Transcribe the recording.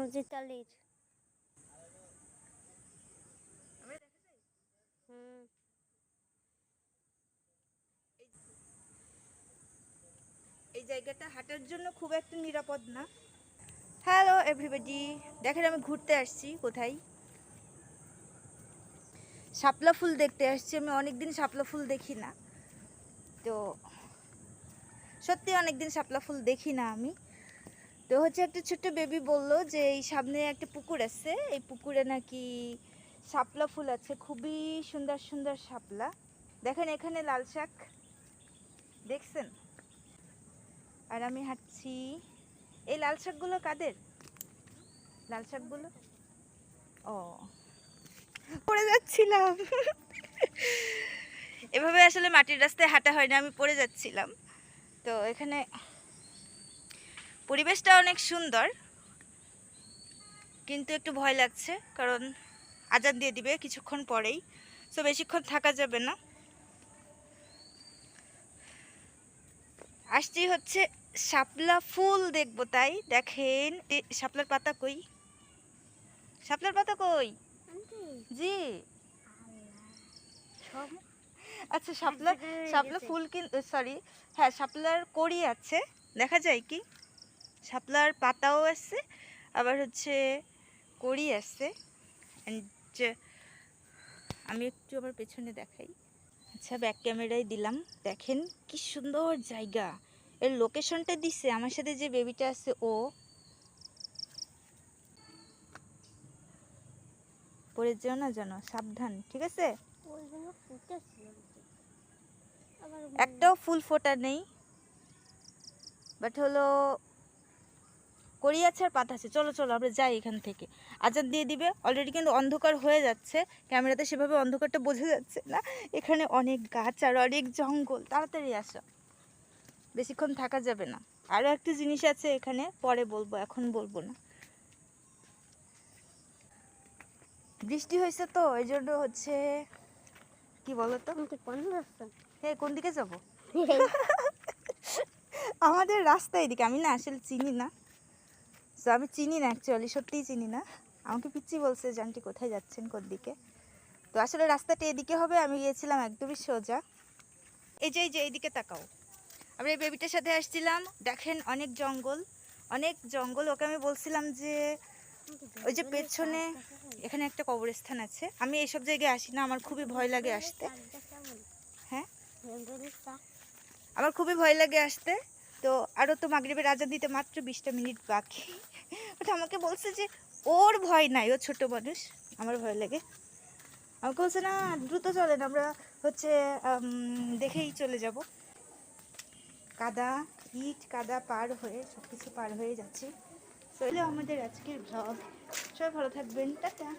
মসজিদ এই জায়গাটা হাঁটার জন্য খুব একটা নিরাপদ না। হ্যালো এভরিবডি, দেখেন আমি ঘুরতে আসছি কোথায়, শাপলা ফুল দেখতে আসছি। আমি অনেকদিন শাপলা ফুল দেখি না, তো সত্যি অনেকদিন শাপলা ফুল দেখি না আমি। তো হচ্ছে একটা ছোট্ট বেবি বলল যে এই সামনে একটা পুকুর আছে, এই পুকুরে নাকি শাপলা ফুল আছে, খুবই সুন্দর সুন্দর শাপলা। দেখেন এখানে লাল শাক দেখছেন, আর আমি হাঁটছি। এই লাল শাকগুলো কাদের? লাল শাকগুলো ও, পড়ে যাচ্ছিলাম। এভাবে আসলে মাটির রাস্তায় হাঁটা হয় না, আমি পড়ে যাচ্ছিলাম। তো এখানে পরিবেশটা অনেক সুন্দর, কিন্তু একটু ভয় লাগছে, কারণ আজান দিয়ে দিবে কিছুক্ষণ পরেই, তো বেশিক্ষণ থাকা যাবে না। আসছি হচ্ছে শাপলা ফুল দেখবো, তাই দেখেন শাপলার পাতা কই, শাপলার পাতা কই? জি আচ্ছা, শাপলা শাপলা ফুল কিন্তু সরি, হ্যাঁ শাপলার কড়ি আছে, দেখা যায় কি, শাপলার পাতাও আছে, আবার হচ্ছে কড়ি আছে। আমি একটু আবার পেছনে দেখাই। আচ্ছা ব্যাক ক্যামেরায় দিলাম, দেখেন কি সুন্দর জায়গা। এর লোকেশনটা দিছে আমার সাথে যে বেবিটা আছে, ও পড়ে যেও না যেন, সাবধান, ঠিক আছে? একটাও ফুল ফোটা নেই, বাট হলো কড়ি আছে আর পাতা আছে। চলো চলো আমরা যাই এখান থেকে, আজান দিয়ে দিবে অলরেডি, কিন্তু অন্ধকার হয়ে যাচ্ছে, ক্যামেরাতে সেভাবে অন্ধকারটা বোঝা যাচ্ছে না। এখানে অনেক গাছ আর অনেক জঙ্গল, তাড়াতাড়ি আসো, বেশিক্ষণ থাকা যাবে না। আরও একটা জিনিস আছে এখানে, পরে বলবো, এখন বলবো না। বৃষ্টি হয়েছে তো এই জন্য হচ্ছে কি বলতো, হ্যাঁ কোন দিকে যাব? আমাদের রাস্তা এদিকে, আমি না আসলে চিনি না, তো আমি চিনি না অ্যাকচুয়ালি, সত্যিই চিনি না। আমাকে পিচ্ছি বলছে যে আন্টি কোথায় যাচ্ছেন, কোন দিকে, তো আসলে রাস্তাটা এদিকে হবে। আমি গিয়েছিলাম একদমই সোজা, এই যে এইদিকে তাকাও। আমরা এই বেবিটার সাথে আসছিলাম, দেখেন অনেক জঙ্গল, অনেক জঙ্গল। ওকে আমি বলছিলাম যে ওই যে পেছনে এখানে একটা কবরস্থান আছে, আমি এইসব জায়গায় আসি না, আমার খুবই ভয় লাগে আসতে। হ্যাঁ আমার খুবই ভয় লাগে আসতে। তো আরও তো মাগরিবের আজান দিতে মাত্র 20টা মিনিট বাকি, ওটা আমাকে বলছে যে ওর ভয় নাই, ও ছোট মানুষ, আমার ভয় লাগে। আমাকে বলছে না দ্রুত চলেন, আমরা হচ্ছে দেখেই চলে যাব। কাদা, ইট কাদা পার হয়ে, সব কিছু পার হয়ে যাচ্ছি। চলে আমাদের আজকের ব্লগ। সবাই ভালো থাকবেন, টাটা।